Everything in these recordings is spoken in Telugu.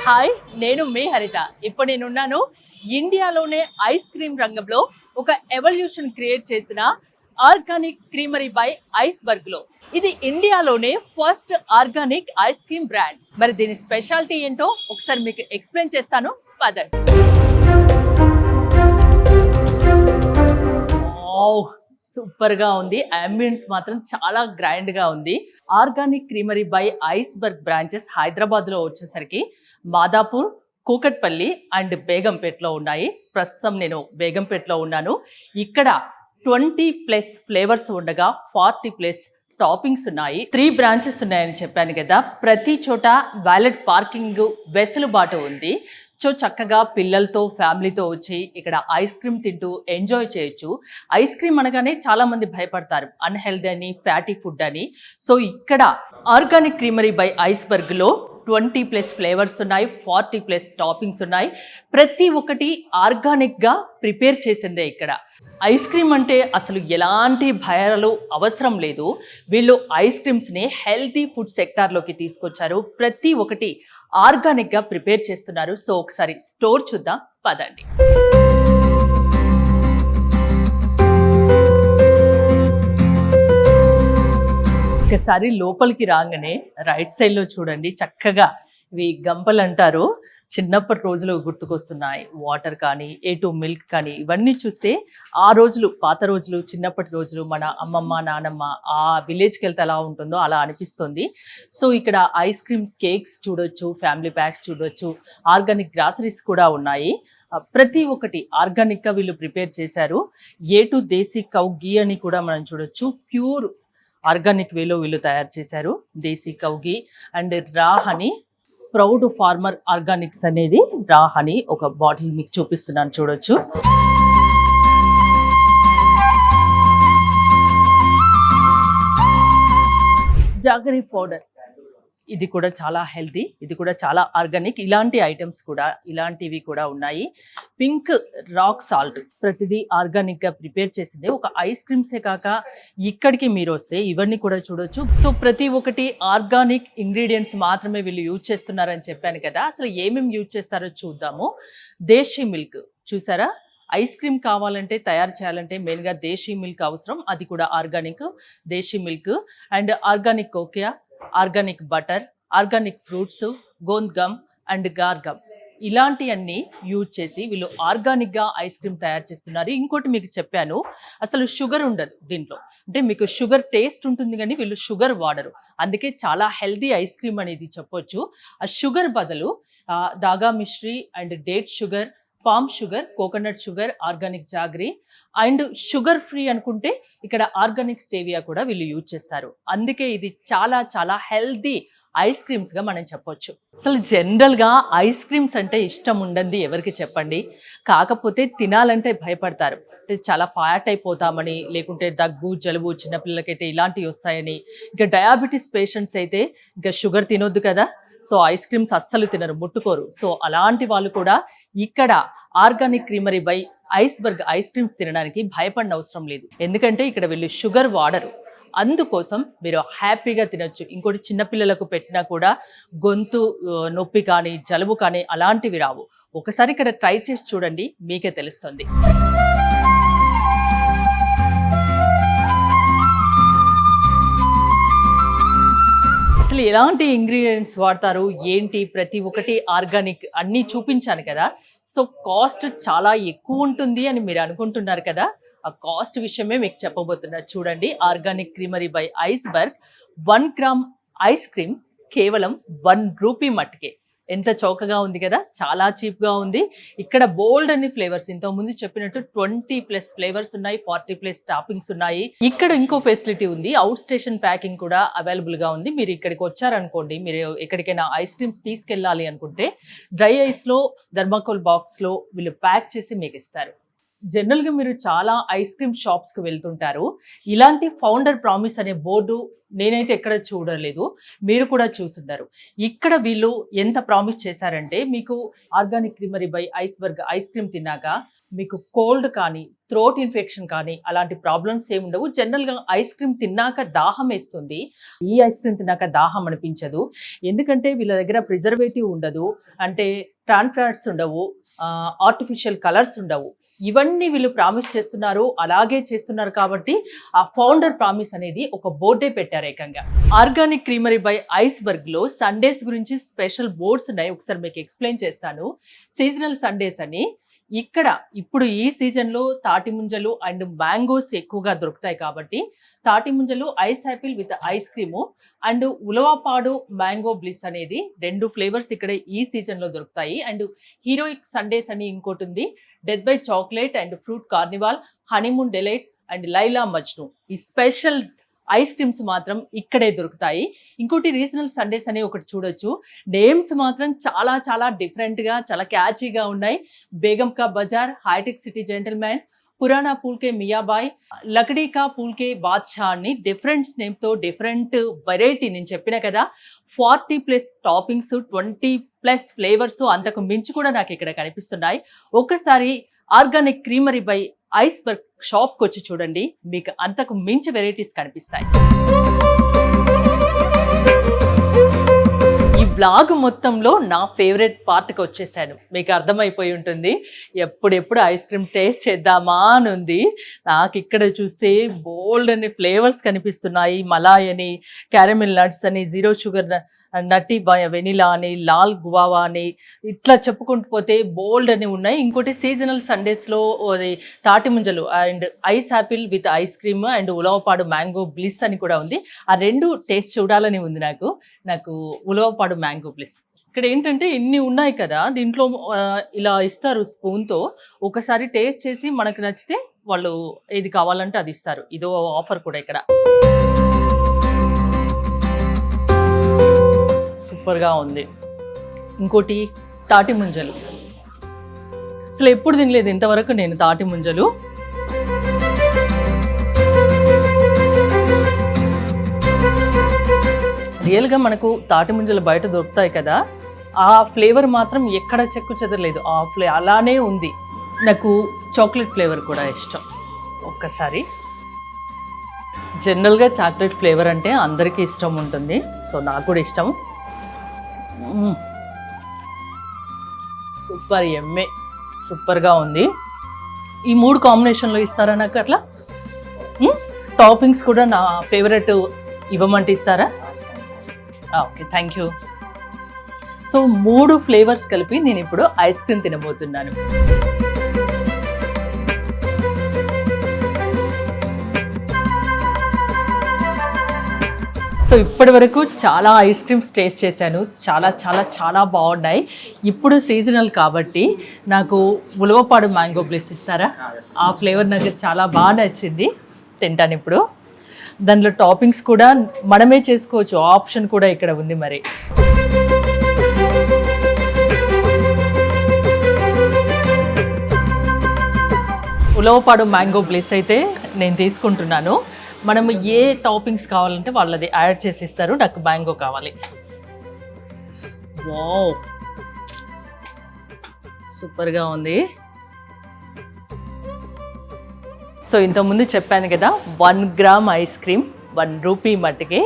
హాయ్, నేను మీ హరిత. ఇప్పుడు నేనున్నాను ఇండియాలోనే ఐస్ క్రీమ్ రంగంలో ఒక ఎవల్యూషన్ క్రియేట్ చేసిన ఆర్గానిక్ క్రీమరీ బై ఐస్బర్గ్ లో. ఇది ఇండియాలోనే first organic ice cream brand. మరి దీని స్పెషాలిటీ ఏంటో ఒకసారి మీకు ఎక్స్ప్లెయిన్ చేస్తాను, పదండి. సూపర్ గా ఉంది. అంబియన్స్ మాత్రం చాలా గ్రాండ్ గా ఉంది. Organic creamery by iceberg branches Hyderabad లో వచ్చేసరికి మాదాపూర్, కూకట్పల్లి అండ్ బేగంపేటలో ఉన్నాయి. ప్రస్తుతం నేను బేగంపేటలో ఉన్నాను. ఇక్కడ 20+ ఫ్లేవర్స్ ఉండగా 40+ టాపింగ్స్ ఉన్నాయి. 3 బ్రాంచెస్ ఉన్నాయని చెప్పాను కదా. ప్రతి చోట వ్యాలెట్ పార్కింగ్ వెసులుబాటు ఉంది. సో చక్కగా పిల్లలతో ఫ్యామిలీతో వచ్చి ఇక్కడ ఐస్ క్రీమ్ తింటూ ఎంజాయ్ చేయొచ్చు. ఐస్ క్రీమ్ అనగానే చాలా మంది భయపడతారు, అన్హెల్దీ అని, ఫ్యాటీ ఫుడ్ అని. సో ఇక్కడ ఆర్గానిక్ క్రీమరీ బై ఐస్బర్గ్ లో 20+ ఫ్లేవర్స్ ఉన్నాయి, 40+ టాపింగ్స్ ఉన్నాయి. ప్రతి ఒక్కటి ఆర్గానిక్ గా ప్రిపేర్ చేసిందే. ఇక్కడ ఐస్ క్రీమ్ అంటే అసలు ఎలాంటి భయాలు అవసరం లేదు. వీళ్ళు ఐస్ క్రీమ్స్ని హెల్తీ ఫుడ్ సెక్టార్లోకి తీసుకొచ్చారు. ప్రతి ఒక్కటి ఆర్గానిక్గా ప్రిపేర్ చేస్తున్నారు. సో ఒకసారి స్టోర్ చూద్దాం, పదండి. ఒకసారి లోపలికి రాగానే రైట్ సైడ్లో చూడండి, చక్కగా ఇవి గంపలు అంటారు. చిన్నప్పటి రోజులు గుర్తుకొస్తున్నాయి. వాటర్ కానీ, A2 మిల్క్ కానీ, ఇవన్నీ చూస్తే ఆ రోజులు, పాత రోజులు, చిన్నప్పటి రోజులు, మన అమ్మమ్మ నానమ్మ ఆ విలేజ్కి వెళ్తే ఎలా ఉంటుందో అలా అనిపిస్తుంది. సో ఇక్కడ ఐస్ క్రీమ్ కేక్స్ చూడొచ్చు, ఫ్యామిలీ ప్యాక్స్ చూడొచ్చు, ఆర్గానిక్ గ్రాసరీస్ కూడా ఉన్నాయి. ప్రతి ఒక్కటి ఆర్గానిక్గా వీళ్ళు ప్రిపేర్ చేశారు. A2 దేశీ కౌ గీ అని కూడా మనం చూడొచ్చు. ప్యూర్ ఆర్గానిక్ వేలో వీళ్ళు తయారు చేశారు. దేశీ కౌ గీ అండ్ రా హనీ, ప్రౌడ్ ఫార్మర్ ఆర్గానిక్స్ అనేది రా హనీ. ఒక బాటిల్ మీకు చూపిస్తున్నాను, చూడొచ్చు. జాగరీ పౌడర్, ఇది కూడా చాలా హెల్తీ, ఇది కూడా చాలా ఆర్గానిక్. ఇలాంటి ఐటమ్స్ కూడా, ఇలాంటివి కూడా ఉన్నాయి. పింక్ రాక్ సాల్ట్, ప్రతిదీ ఆర్గానిక్గా ప్రిపేర్ చేసిందే. ఒక ఐస్ క్రీమ్సే కాక ఇక్కడికి మీరు వస్తే ఇవన్నీ కూడా చూడొచ్చు. సో ప్రతి ఒక్కటి ఆర్గానిక్ ఇంగ్రీడియంట్స్ మాత్రమే వీళ్ళు యూజ్ చేస్తున్నారని చెప్పాను కదా. అసలు ఏమేమి యూజ్ చేస్తారో చూద్దాము. దేశీ మిల్క్ చూసారా, ఐస్ క్రీమ్ కావాలంటే, తయారు చేయాలంటే మెయిన్గా దేశీ మిల్క్ అవసరం. అది కూడా organic desi milk. And organic కోకియా, ఆర్గానిక్ బటర్, ఆర్గానిక్ ఫ్రూట్స్, గోంద్ గమ్ అండ్ గార్ గమ్, ఇలాంటివన్నీ యూజ్ చేసి వీళ్ళు ఆర్గానిక్గా ఐస్ క్రీమ్ తయారు చేస్తున్నారు. ఇంకోటి మీకు చెప్పాను, అసలు షుగర్ ఉండదు దీంట్లో. అంటే మీకు షుగర్ టేస్ట్ ఉంటుంది కానీ వీళ్ళు షుగర్ వాడరు. అందుకే చాలా హెల్దీ ఐస్ క్రీమ్ అనేది చెప్పొచ్చు. ఆ షుగర్ బదులు దాగా మిశ్రీ and date sugar, palm sugar, coconut sugar, organic jaggery and sugar free అనుకుంటే ఇక్కడ ఆర్గానిక్ స్టేవియా కూడా వీళ్ళు యూజ్ చేస్తారు. అందుకే ఇది చాలా చాలా హెల్దీ ఐస్ క్రీమ్స్గా మనం చెప్పొచ్చు. అసలు జనరల్గా ఐస్ క్రీమ్స్ అంటే ఇష్టం ఉండండి ఎవరికి చెప్పండి, కాకపోతే తినాలంటే భయపడతారు. అంటే చాలా ఫ్యాట్ అయిపోతామని, లేకుంటే దగ్గు జలుబు, చిన్నపిల్లలకైతే ఇలాంటివి వస్తాయని, ఇంకా డయాబెటీస్ పేషెంట్స్ అయితే ఇంకా షుగర్ తినొద్దు కదా. సో ఐస్ క్రీమ్స్ అస్సలు తినరు, ముట్టుకోరు. సో అలాంటి వాళ్ళు కూడా ఇక్కడ organic creamery by iceberg ice creams తినడానికి భయపడిన అవసరం లేదు. ఎందుకంటే ఇక్కడ వీళ్ళు షుగర్ వాడరు. అందుకోసం మీరు హ్యాపీగా తినొచ్చు. ఇంకోటి, చిన్నపిల్లలకు పెట్టినా కూడా గొంతు నొప్పి కానీ, జలుబు కానీ అలాంటివి రావు. ఒకసారి ఇక్కడ ట్రై చేసి చూడండి, మీకే తెలుస్తుంది. అసలు ఎలాంటి ఇంగ్రీడియంట్స్ వాడతారు ఏంటి, ప్రతి ఒక్కటి ఆర్గానిక్ అన్నీ చూపించాను కదా. సో కాస్ట్ చాలా ఎక్కువ ఉంటుంది అని మీరు అనుకుంటున్నారు కదా. ఆ కాస్ట్ విషయమే మీకు చెప్పబోతున్నా. చూడండి, organic creamery by iceberg 1 gram ice cream కేవలం 1 రూపీ మట్టుకే. ఎంత చౌకగా ఉంది కదా, చాలా చీప్గా ఉంది. ఇక్కడ బోల్డ్ అన్ని ఫ్లేవర్స్, ఇంతకుముందు చెప్పినట్టు 20+ ఫ్లేవర్స్ ఉన్నాయి, 40+ టాపింగ్స్ ఉన్నాయి. ఇక్కడ ఇంకో ఫెసిలిటీ ఉంది, అవుట్ స్టేషన్ ప్యాకింగ్ కూడా అవైలబుల్గా ఉంది. మీరు ఇక్కడికి వచ్చారనుకోండి, మీరు ఎక్కడికైనా ఐస్ క్రీమ్స్ తీసుకెళ్ళాలి అనుకుంటే డ్రై ఐస్లో థర్మాకోల్ బాక్స్లో వీళ్ళు ప్యాక్ చేసి మీకు ఇస్తారు. జనరల్గా మీరు చాలా ఐస్ క్రీమ్ షాప్స్కి వెళ్తుంటారు. ఇలాంటి ఫౌండర్ ప్రామిస్ అనే బోర్డు నేనైతే ఎక్కడ చూడలేదు, మీరు కూడా చూసుంటారు. ఇక్కడ వీళ్ళు ఎంత ప్రామిస్ చేశారంటే, మీకు organic creamery by iceberg ice cream తిన్నాక మీకు కోల్డ్ కానీ థ్రోట్ ఇన్ఫెక్షన్ కానీ అలాంటి ప్రాబ్లమ్స్ ఏమి ఉండవు. జనరల్గా ఐస్ క్రీమ్ తిన్నాక దాహం వేస్తుంది, ఈ ఐస్ క్రీమ్ తిన్నాక దాహం అనిపించదు. ఎందుకంటే వీళ్ళ దగ్గర ప్రిజర్వేటివ్ ఉండదు, అంటే ట్రాన్స్ ఫ్యాట్స్ ఉండవు, ఆర్టిఫిషియల్ కలర్స్ ఉండవు. ఇవన్నీ వీళ్ళు ప్రామిస్ చేస్తున్నారు, అలాగే చేస్తున్నారు. కాబట్టి ఆ ఫౌండర్ ప్రామిస్ అనేది ఒక బోర్డే పెట్టారు ఏకంగా. ఆర్గానిక్ క్రీమరీ బై ఐస్బర్గ్ లో సండేస్ గురించి స్పెషల్ బోర్డ్స్ ఉన్నాయి, ఒకసారి మీకు ఎక్స్ప్లెయిన్ చేస్తాను. సీజనల్ సండేస్ అని ఇక్కడ ఇప్పుడు ఈ సీజన్లో తాటి ముంజలు అండ్ మ్యాంగోస్ ఎక్కువగా దొరుకుతాయి. కాబట్టి తాటి ముంజలు, ice Apple with ice cream and Ulavapadu mango bliss అనేది 2 ఫ్లేవర్స్ ఇక్కడ ఈ సీజన్లో దొరుకుతాయి. అండ్ హీరోయిక్ సండేస్ అని ఇంకోటి ఉంది, death by chocolate and fruit carnival, honeymoon Delight and Laila Majnu. ఈ స్పెషల్ ఐస్ క్రీమ్స్ మాత్రం ఇక్కడే దొరుకుతాయి. ఇంకోటి రీజనల్ సండేస్ అనే ఒకటి చూడొచ్చు. నేమ్స్ మాత్రం చాలా చాలా డిఫరెంట్గా, చాలా క్యాచీగా ఉన్నాయి. బేగం కా బజార్, హైటెక్ సిటీ జెంటల్మెన్, పురాణా పూల్కే మియాబాయ్, లకడీ కా పూల్కే బాద్షా అని డిఫరెంట్ నేమ్తో డిఫరెంట్ వెరైటీ. నేను చెప్పిన కదా 40+ టాపింగ్స్, 20+ ఫ్లేవర్స్, అంతకు మించి కూడా నాకు ఇక్కడ కనిపిస్తున్నాయి. ఒకసారి ఆర్గానిక్ క్రీమరీ బై ఐస్బర్గ్ షాప్కి వచ్చి చూడండి, మీకు అంతకు మించి వెరైటీస్ కనిపిస్తాయి. ఈ బ్లాగ్ మొత్తంలో నా ఫేవరెట్ పార్ట్కి వచ్చేసాను, మీకు అర్థమైపోయి ఉంటుంది. ఎప్పుడెప్పుడు ఐస్ క్రీమ్ టేస్ట్ చేద్దామా అని ఉంది నాకు. ఇక్కడ చూస్తే బోల్డ్ అనే ఫ్లేవర్స్ కనిపిస్తున్నాయి. మలాయ్ అని, క్యారమిల్ నట్స్ అని, జీరో షుగర్ నట్టి వెనిలా అని, లాల్ గువావా అని, ఇట్లా చెప్పుకుంటూ పోతే బోల్డ్ అని ఉన్నాయి. ఇంకోటి సీజనల్ సండేస్లో అది తాటి ముంజలు and ice Apple with ice cream and Ulavapadu mango bliss అని కూడా ఉంది. ఆ 2 టేస్ట్ చూడాలని ఉంది నాకు ఉలవపాడు మ్యాంగో బ్లిస్. ఇక్కడ ఏంటంటే ఇన్ని ఉన్నాయి కదా, దీంట్లో ఇలా ఇస్తారు స్పూన్తో. ఒకసారి టేస్ట్ చేసి మనకు నచ్చితే వాళ్ళు ఏది కావాలంటే అది ఇస్తారు. ఇదో ఆఫర్ కూడా ఇక్కడ. సూపర్గా ఉంది. ఇంకోటి తాటి ముంజలు, అసలు ఎప్పుడు తినలేదు ఇంతవరకు నేను తాటి ముంజలు. రియల్గా మనకు తాటి ముంజలు బయట దొరుకుతాయి కదా, ఆ ఫ్లేవర్ మాత్రం ఎక్కడ చెక్కు చెదరలేదు, ఆ అలానే ఉంది. నాకు చాక్లెట్ ఫ్లేవర్ కూడా ఇష్టం. ఒక్కసారి జనరల్గా చాక్లెట్ ఫ్లేవర్ అంటే అందరికీ ఇష్టం ఉంటుంది, సో నాకు కూడా ఇష్టం. సూపర్, ఎమ్మే, సూపర్గా ఉంది. ఈ 3 కాంబినేషన్లో ఇస్తారా నాకు? అట్లా టాపింగ్స్ కూడా నా ఫేవరెట్ ఇవ్వమంటే ఇస్తారా? Okay, thank you. So 3 flavours కలిపి నేను ఇప్పుడు ఐస్ క్రీమ్ తినబోతున్నాను. సో ఇప్పటి వరకు చాలా ఐస్ క్రీమ్స్ టేస్ట్ చేశాను, చాలా చాలా చాలా బాగున్నాయి. ఇప్పుడు సీజనల్ కాబట్టి నాకు ఉలవపాడు మ్యాంగో బ్లిస్ ఇస్తారా? ఆ ఫ్లేవర్ నాకు చాలా బాగా నచ్చింది, తింటాను ఇప్పుడు. దాంట్లో టాపింగ్స్ కూడా మనమే చేసుకోవచ్చు, ఆప్షన్ కూడా ఇక్కడ ఉంది. మరి ఉలవపాడు మ్యాంగో బ్లిస్ అయితే నేను తీసుకుంటున్నాను. మనము ఏ టాపింగ్స్ కావాలంటే వాళ్ళది యాడ్ చేసి ఇస్తారు. నాకు మ్యాంగో కావాలి. వావ్, సూపర్గా ఉంది. సో ఇంతకుముందు చెప్పాను కదా, 1 గ్రామ్ ఐస్ క్రీమ్ 1 రూపీ మట్టుకే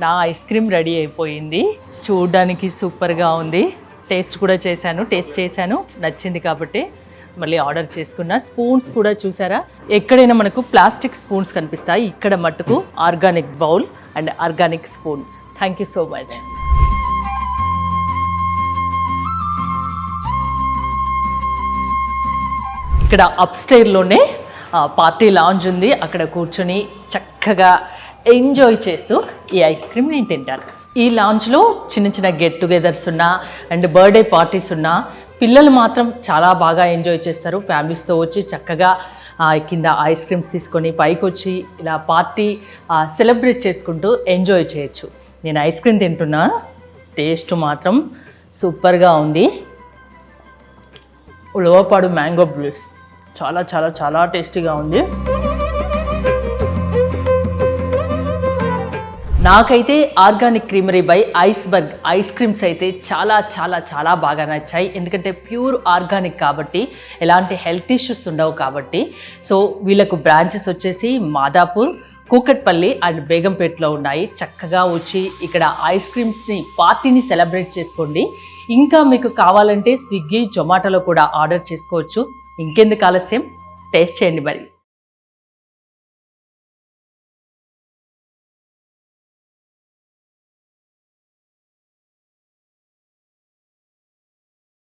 నా ఐస్ క్రీమ్ రెడీ అయిపోయింది. చూడడానికి సూపర్గా ఉంది. టేస్ట్ కూడా చేశాను, నచ్చింది కాబట్టి మళ్ళీ ఆర్డర్ చేసుకున్నా. స్పూన్స్ కూడా చూసారా, ఎక్కడైనా మనకు ప్లాస్టిక్ స్పూన్స్ కనిపిస్తాయి, ఇక్కడ మట్టుకు organic bowl and organic spoon. Thank you so much. ఇక్కడ అప్స్టైర్లోనే పార్టీ లాంజ్ ఉంది, అక్కడ కూర్చొని చక్కగా ఎంజాయ్ చేస్తూ ఈ ఐస్ క్రీమ్ నేను తింటాను. ఈ లాంజ్లో చిన్న చిన్న గెట్ టుగెదర్స్ ఉన్నా అండ్ బర్త్డే పార్టీస్ ఉన్నా పిల్లలు మాత్రం చాలా బాగా ఎంజాయ్ చేస్తారు. ఫ్యామిలీస్తో వచ్చి చక్కగా కింద ఐస్ క్రీమ్స్ తీసుకొని పైకి వచ్చి ఇలా పార్టీ సెలబ్రేట్ చేసుకుంటూ ఎంజాయ్ చేయొచ్చు. నేను ఐస్ క్రీమ్ తింటున్నా, టేస్ట్ మాత్రం సూపర్గా ఉంది. ఉలవపాడు మ్యాంగో బ్లిస్ చాలా చాలా చాలా టేస్టీగా ఉంది. నాకైతే organic creamery by iceberg ice creams అయితే చాలా చాలా చాలా బాగా నచ్చాయి. ఎందుకంటే ప్యూర్ ఆర్గానిక్ కాబట్టి ఎలాంటి హెల్త్ ఇష్యూస్ ఉండవు కాబట్టి. సో వీళ్ళకు బ్రాంచెస్ వచ్చేసి మాదాపూర్, కూకట్పల్లి అండ్ బేగంపేటలో ఉన్నాయి. చక్కగా వచ్చి ఇక్కడ ఐస్ క్రీమ్స్ని పార్టీని సెలబ్రేట్ చేసుకోండి. ఇంకా మీకు కావాలంటే స్విగ్గీ, జొమాటోలో కూడా ఆర్డర్ చేసుకోవచ్చు. ఇంకెందుకు ఆలస్యం, టేస్ట్ చేయండి మరి.